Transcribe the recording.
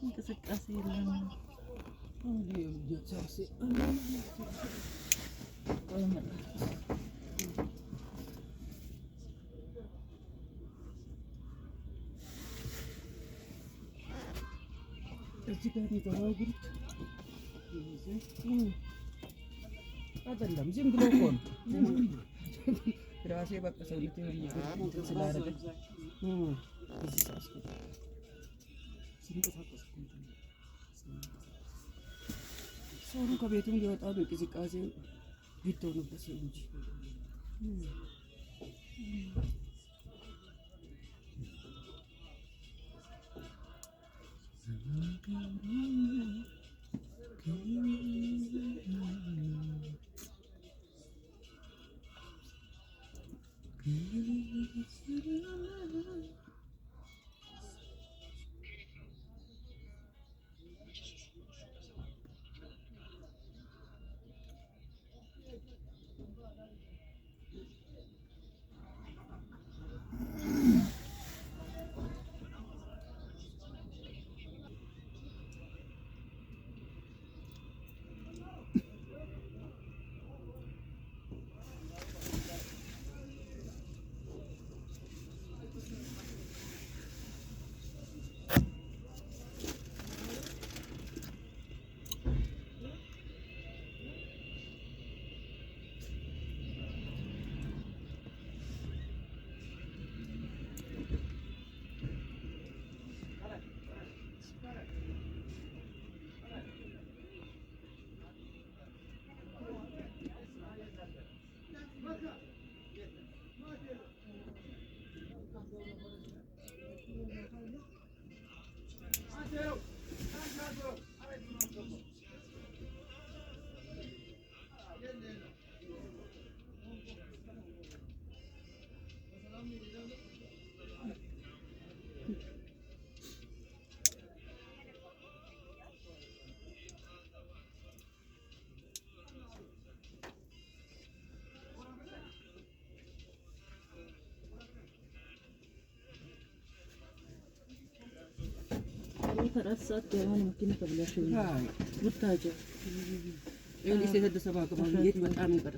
እንቅስቃሴ የለም። እዚህ ጋር የተባጉት አይደለም፣ ዝም ብሎ እኮ ነው። ራሴ በቃ ሰውነቴ እንትን ስላደረገ እዚህ ሳስገባ ሲንቀሳቀስ ሰው ከቤቱም ሊወጣ እንቅስቃሴ ግድ ሆነበት ሰው እንጂ ተረሳት የሆነ መኪና ተብላሽ አይ ወጣጀ ኤሊስ የተደሰባ ከማግኘት በጣም ይቀር